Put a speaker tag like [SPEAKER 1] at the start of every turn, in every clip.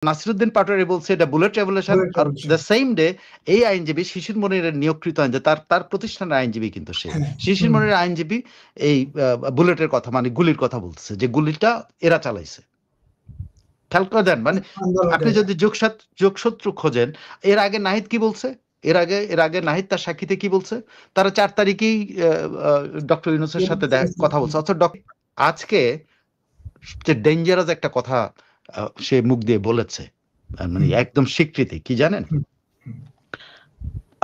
[SPEAKER 1] নাসিরুদ্দিন পাটোয়ারি বলছে এটা bullet revolution, আর দ্য সেম ডে এই আইনজীবী শিশির মনিরের নিয়োগকৃত আইনজীবী, তার প্রতিষ্ঠানের আইনজীবী কিন্তু সে শিশির মনিরের আইনজীবী এই বুলেটের কথা মানে গুলির কথা বলছে, যে গুলিটা এরা চালাইছে। খেয়াল করে দেন, মানে আপনি যদি যোগসূত্র খোঁজেন, এর আগে নাহিদ কি বলছে, এর আগে নাহিদ তার সাক্ষীতে কি বলছে, তারা 4 তারিখেই ডক্টর ইউনূসের সাথে কথা বলছে। আজকে যে ডেঞ্জারাস একটা কথা সে মুখ দিয়ে বলেছে, মানে একদম স্বীকৃতি কি জানেন,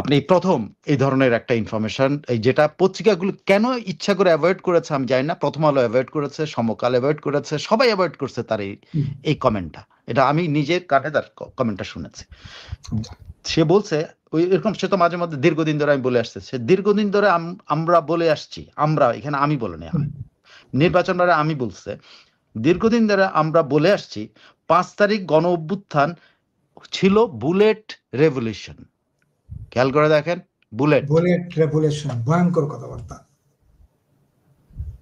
[SPEAKER 1] আপনি প্রথম এই ধরনের একটা ইনফরমেশন, এই যেটা পত্রিকাগুলো কেন ইচ্ছা করে অ্যাভয়েড করেছে আমি জানি না, প্রথম আলো অ্যাভয়েড করেছে, সমকাল অ্যাভয়েড করেছে, সবাই অ্যাভয়েড করছে তার এই কমেন্টটা। এটা আমি নিজের কানে তার কমেন্টটা শুনেছি। সে বলছে ওই এরকম, সে তো মাঝে মধ্যে দীর্ঘদিন ধরে আমি বলে আসছে, সে দীর্ঘদিন ধরে আমরা বলে আসছি, আমরা এখানে আমি বলে নেওয়া হয়, নির্বাচন আমি বলছে দীর্ঘদিন ধরে আমরা বলে আসছি 5 তারিখ গণ অভ্যুত্থান ছিল বুলেট রেভলিউশন। খেয়াল করে দেখেন, বুলেট
[SPEAKER 2] রেভলিউশন, ভয়ঙ্কর কথাবার্তা।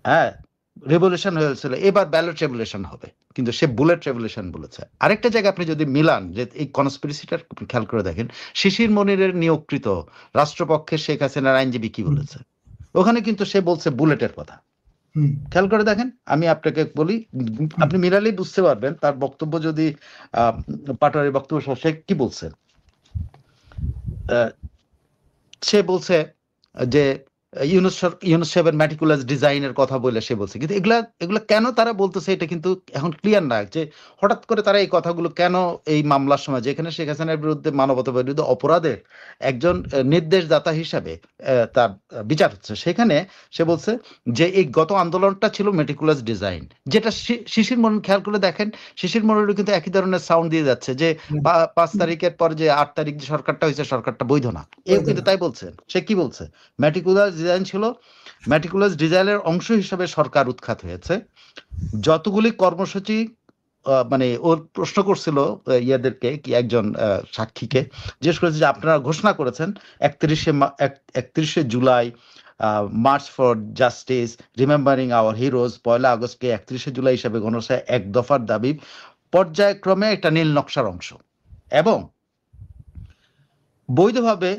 [SPEAKER 1] হ্যাঁ, রেভলিউশন হয়েছিল, এবার ব্যালট রেভলিউশন হবে, কিন্তু সে বুলেট রেভলিউশন বলেছে। আরেকটা জায়গায় আপনি যদি মিলান, যে এই কনস্পিরেসিটার খেয়াল করে দেখেন, শিশির মনিরের নিয়োগকৃত রাষ্ট্রপক্ষের শেখ হাসিনার আইনজীবী কি বলেছে, ওখানে কিন্তু সে বলছে বুলেটের কথা। খেয়াল করে দেখেন, আমি আপনাকে বলি, আপনি মিলালেই বুঝতে পারবেন তার বক্তব্য। যদি পাটোয়ারির বক্তব্য, সে কি বলছে, সে বলছে যে ইউনুস সাহেবের ম্যাটিকুলাস ডিজাইনের কথা বলে সে বলছে, কিন্তু এগুলা কেন তারা বলতেছে এটা কিন্তু এখন ক্লিয়ার না, যে হঠাৎ করে তারা এই কথাগুলো কেন এই মামলার সময়, যেখানে শেখ হাসিনার বিরুদ্ধে মানবতার বিরুদ্ধে অপরাধের একজন নির্দেশদাতা হিসাবে তার বিচার হচ্ছে, সেখানে সে বলছে যে এই গত আন্দোলনটা ছিল মেটিকুলাস ডিজাইন, যেটা শিশির মনির, খেয়াল করে দেখেন শিশির মনিরও কিন্তু একই ধরনের সাউন্ড দিয়ে যাচ্ছে, যে 5 তারিখের পর যে 8 তারিখ যে সরকারটা হয়েছে, সরকারটা বৈধ না, এও কিন্তু তাই বলছেন। সে কি বলছে, ম্যাটিকুলাস ডিজাইন ছিল, ম্যাটিকুলাস ডিজাইনের অংশ হিসেবে সরকার উৎখাত হয়েছে। যতগুলি কর্মসূচি, মানে ওর প্রশ্ন করছিল ইয়াদেরকে, কি একজন সাক্ষীকে জিজ্ঞেস করেছে যে আপনারা ঘোষণা করেছেন 31শে July march for justice, remembering our heroes, 1 আগস্টকে 31শে জুলাই হিসাবে গণহত্যার এক দফার দাবি পর্যায়ক্রমে একটা নীল নকশার অংশ, এবং বৈধভাবে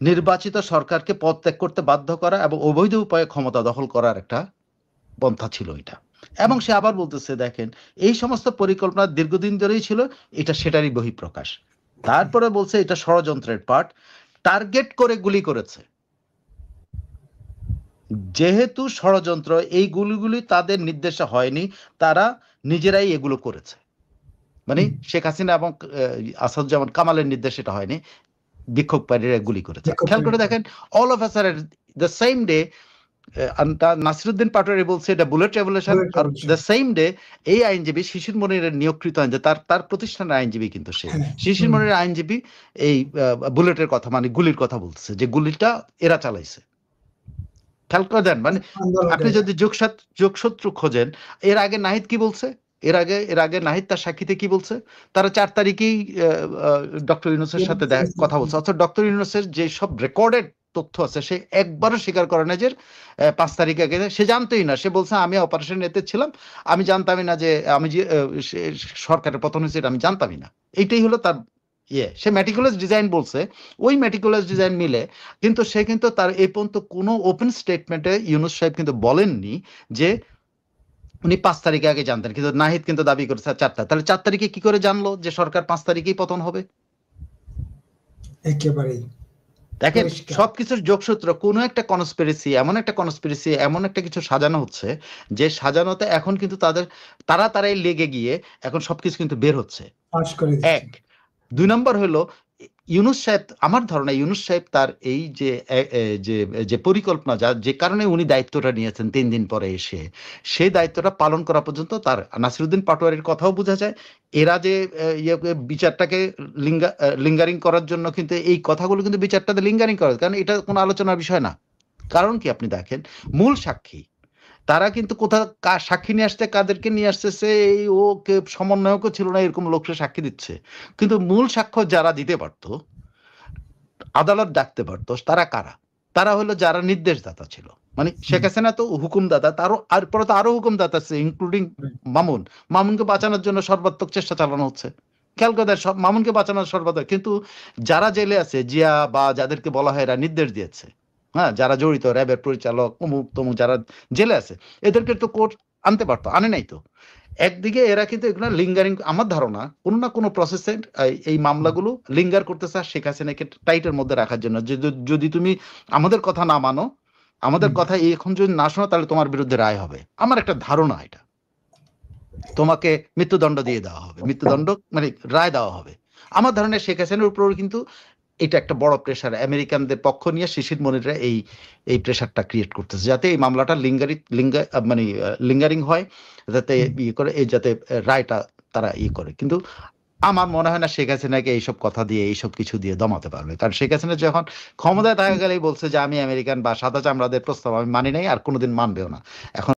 [SPEAKER 1] নির্বাচিত সরকারকে পদত্যাগ করতে বাধ্য করা এবং অবৈধ উপায়ে ক্ষমতা দখল করার একটা পন্থা ছিল এটা। এবং সে আবার বলতেছে, দেখেন এই সমস্ত পরিকল্পনা দীর্ঘদিন ধরেই ছিল, এটা সেটারই বহিঃপ্রকাশ। তারপরে বলছে এটা ষড়যন্ত্রের পার্ট, টার্গেট করে গুলি করেছে, যেহেতু ষড়যন্ত্র, এই গুলিগুলি তাদের নির্দেশে হয়নি, তারা নিজেরাই এগুলো করেছে, মানে শেখ হাসিনা এবং আসাদুজ্জামান কামালের নির্দেশে এটা হয়নি, বিক্ষোভকারীরা গুলি করেছে। খেয়াল করে দেখেন, all of a sudden the same day Nasiruddin Patwari বলছে এটা বুলেট রেভলিউশন, আর দ্য সেম ডে এই আইনজীবী শিশির মনিরের নিয়োগকৃত আইনজীবী, তার প্রতিষ্ঠানের আইনজীবী কিন্তু সে শিশির মনিরের আইনজীবী এই বুলেটের কথা মানে গুলির কথা বলছে, যে গুলিটা এরা চালাইছে। খেয়াল করে দেন, মানে আপনি যদি যোগসূত্র খোঁজেন, এর আগে নাহিদ কি বলছে, এর আগে নাহিদ তার সাক্ষীতে কি বলছে, তারা 4 তারিখেই ডক্টর ইউনূসের সাথে কথা বলছে, অর্থাৎ ডক্টর ইউনূসের যে সব রেকর্ডেড তথ্য আছে সে একবারও স্বীকার করে না যে 5 তারিখ আগে, সে জানতোই না, সে বলছে আমি অপারেশন এতে ছিলাম, আমি জানতামই না যে আমি যে সরকারের পতন হয়েছে, এটা আমি জানতামই না। এইটাই হলো তার সে ম্যাটিকুলাস ডিজাইন বলছে, ওই ম্যাটিকুলাস ডিজাইন মিলে, কিন্তু সে কিন্তু তার এই পর্যন্ত কোনো ওপেন স্টেটমেন্টে ইউনূস সাহেব কিন্তু বলেননি যে উনি 5 তারিখে আগে জানতেন, কিন্তু নাহিদ কিন্তু দাবি করেছে 4টা। তাহলে 4 তারিখে কি করে জানলো যে সরকার 5 তারিখেই পতন হবে?
[SPEAKER 2] একেবারেই
[SPEAKER 1] দেখেন সবকিছুর যোগসূত্র, কোনো একটা কনস্পিরেসি, এমন একটা কিছু সাজানো হচ্ছে, যে সাজানোতে এখন কিন্তু তারাই লেগে গিয়ে এখন সবকিছু কিন্তু বের হচ্ছে। 1 2 নম্বর হলো ইউনূস সাহেব, আমার ধারণা ইউনূস সাহেব তার এই যে পরিকল্পনা, যে কারণে উনি দায়িত্বটা নিয়েছেন 3 দিন পরে এসে, সেই দায়িত্বটা পালন করা পর্যন্ত তার, নাসিরুদ্দিন পাটোয়ারির কথাও বোঝা যায়, এরা যে বিচারটাকে লিঙ্গারিং করার জন্য কিন্তু এই কথাগুলো কিন্তু বিচারটাতে লিঙ্গারিং করা, কারণ এটা কোনো আলোচনার বিষয় না। কারণ কি, আপনি দেখেন মূল সাক্ষী তারা কিন্তু কোথাও সাক্ষী নিয়ে আসতে, কাদেরকে নিয়ে আসতেছে, এই ও সমন্বয়কও ছিল না, এরকম লোককে সাক্ষী দিচ্ছে, কিন্তু মূল সাক্ষ্য যারা দিতে পারতো, আদালত ডাকতে পারতো, তারা কারা? তারা হলো যারা নির্দেশদাতা ছিল, মানে শেখ হাসিনা তো হুকুমদাতা, তারও পরে তো আরো হুকুমদাতা আছে, ইনক্লুডিং মামুনকে বাঁচানোর জন্য সর্বাত্মক চেষ্টা চালানো হচ্ছে। খেয়াল করে দেয়, মামুনকে বাঁচানোর সর্বদা, কিন্তু যারা জেলে আছে, জিয়া বা যাদেরকে বলা হয় এরা নির্দেশ দিয়েছে, হ্যাঁ, যারা জড়িত, র্যাবের পরিচালক অমুক তমুক যারা জেলে আছে, এদেরকে তো কোর্ট আনতে পারতো, আনে নাই তো। একদিকে এরা কিন্তু এগুলো লিঙ্গারিং, আমার ধারণা কোনো না কোনো প্রসেসে এই মামলাগুলো লিঙ্গার করতেছে শেখ হাসিনাকে টাইটের মধ্যে রাখার জন্য, যে যদি তুমি আমাদের কথা না মানো, আমাদের কথা এখন যদি না শোনো, তাহলে তোমার বিরুদ্ধে রায় হবে। আমার একটা ধারণা, এটা তোমাকে মৃত্যুদণ্ড দিয়ে দেওয়া হবে, মৃত্যুদণ্ড মানে রায় দেওয়া হবে। আমার ধারণা শেখ হাসিনার উপর কিন্তু এটা একটা বড় প্রেশার, আমেরিকানদের পক্ষ নিয়ে শিশির মনিররা এই প্রেশারটা ক্রিয়েট করতেছে, যাতে এই মামলাটা লিঙ্গারিং হয়, যাতে ইয়ে করে, এই যাতে রায়টা তারা ইয়ে করে। কিন্তু আমার মনে হয় না শেখ হাসিনাকে এইসব কথা দিয়ে, এইসব কিছু দিয়ে দমাতে পারবে, কারণ শেখ হাসিনা যখন ক্ষমতায় থাকা গেলেই বলছে যে আমি আমেরিকান বা সাদা চামড়াদের প্রস্তাব আমি মানি নাই, আর কোনোদিন মানবেও না। এখন